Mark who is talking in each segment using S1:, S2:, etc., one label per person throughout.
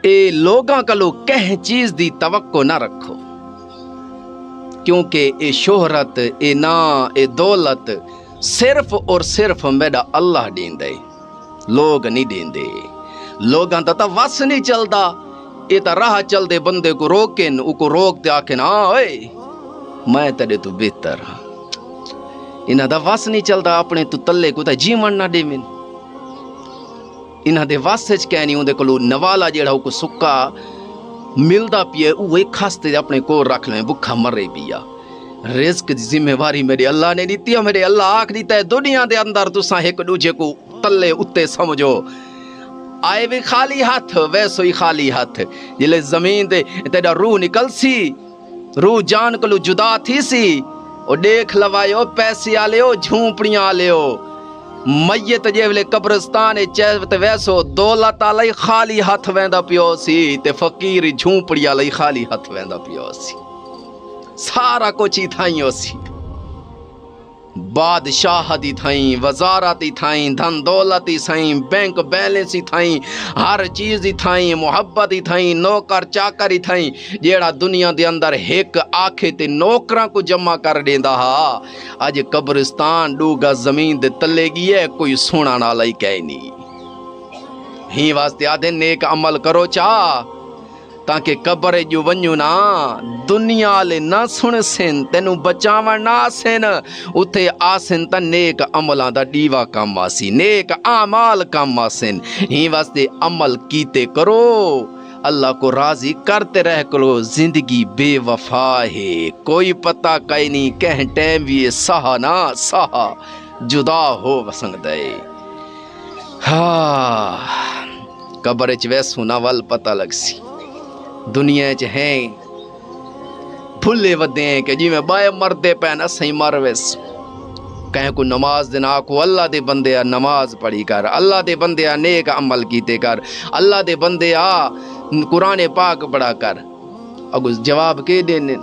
S1: اے لوگاں کلو کہیں چیز دی توقع نہ رکھو، کیونکہ اے شہرت، اے نا، اے دولت صرف اور صرف میرا اللہ دیندے، لوگ نہیں دیندے۔ لوگاں تا وس نہیں چلدا، اے تا راہ چل دے بندے کو روکن، او کو روک دے آکھن ہاں اے میں تیرے تو بہتر ہاں۔ انہاں دا وس نہیں چلدا اپنے تو تلے کو تا جیون نہ دے من۔ انہاں دے وس وچ کہ نہیں ہوندے کلو نوالا جیڑا او کو سکا ملدا پیے اوے کھاستے اپنے کو رکھ لیں، بکھا مرے پیا۔ رزق دی ذمہ واری میرے اللہ نے دیتی ہے، میرے اللہ آکھ دیتا ہے دنیا دے اندر تساں ایک دوجے کو تلے اتے سمجھو، آئے بھی خالی ہاتھ ویسو ہی خالی ہاتھ، جلے زمین دے تیرا روح نکل سی، روح جان کلو جدا تھی سی، او دیکھ لوائیو پیسے آلے ہو جھونپڑیاں آلے ہو، میت جیولے قبرستان چہت ویسو دولت آلے خالی ہاتھ ویندا پیو سی، تے فقیر جھونپڑی آلے خالی ہاتھ ویندا پیو سی، سارا کچھ ہی تھائیں ہو سی، بادشاہ دی تھائیں، وزارت ہی تھائیں، دھن دولت ہی تھائیں، بینک بیلنس ہی تھائیں، ہر چیز ہی تھائیں، محبت ہی تھائیں، نوکر چاکر ہی تھائیں، جیڑا دنیا دے اندر ایک آکھے تے نوکراں کو جمع کر دیندا ہا، اج قبرستان ڈوگا زمین دے تلے گئی ہے، کوئی سونا نہ لئی کہے نہیں۔ ہی واسطے آدھے نیک عمل کرو چاہ تاکہ قبر جو ونجو نا دنیا لے نہ سن سن، تینوں بچاون نہ آسن، اتھے آسن تا نیک عملاں دا دیوا کام آسی، نیک اعمال کام آسن۔ ہی واسطے عمل کیتے کرو، اللہ کو راضی کرتے رہ کرو، زندگی بے وفا ہے، کوئی پتہ کئی نہیں کہیں ٹیم بھی سہا نہ سہا جدا ہو وسنگ دے۔ ہاں قبر چ ویسو نہ ول پتہ لگ سی، دنیا چ ہیں بھلے ودے ہیں کہ جی میں بائے مردے پہ نہ سہی مر ویس، کہیں کو نماز دینا کو اللہ دے بندے نماز پڑھی کر، اللہ دے بندے نیک عمل کیتے کر، اللہ دے بندے قرآن پاک پڑھا کر۔ اگو جواب کے دینے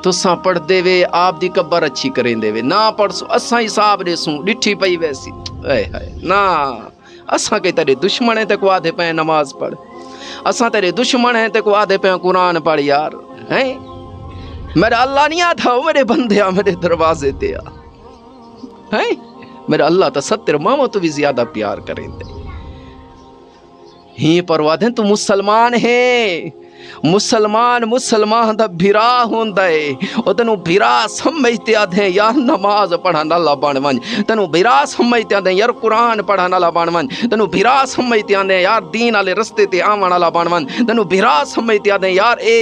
S1: تساں پڑھ دے وے آپ دی قبر اچھی کریں دے وے، نہ پڑھ سو اساں حساب دے سوں ڈٹھی پئی ویسی، اے ہائے نا اساں کے تیرے دشمن ہیں تے کو آدھے پہ نماز پڑھ، اساں تیرے دشمن ہیں تے کو آدھے پہ قرآن پڑھ یار، ہیں میرا اللہ نہیں آتا میرے بندے میرے دروازے تے ہیں، میرا اللہ تا 70 ماما تو بھی زیادہ پیار کریں دے۔ ہی پروادیں تو مسلمان ہیں، مسلمان دا بھرا ہوندا ہے، او تینوں بھرا سمجھتے آدھیں یار نماز پڑھا نالا بن ون، تینوں بھرا سمجھتے آدھیں یار قرآن پڑھا نالا بن ون، تینوں بھرا سمجھتے آدھیں یار دین والے رستے تے آون والا بن ون، تینوں بھرا سمجھتے آدھیں یار اے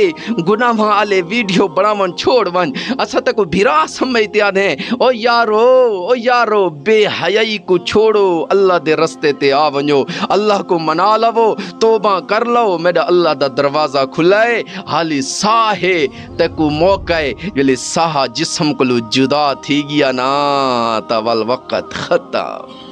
S1: گناہاں والے ویڈیو بناون چھوڑ ون، اساں تے کو بھرا سمجھتے آدھیں او یارو بے حیائی کو چھوڑو، اللہ دے رستے تے آ ونجو، اللہ کو منا لو، توبہ کر لو، میرا اللہ دا دروازہ کھلائے، حالی ساہ ہے تے کو موقع ہے، جلے ساہ جسم کو جدا تھی گیا نا تا والوقت ختم۔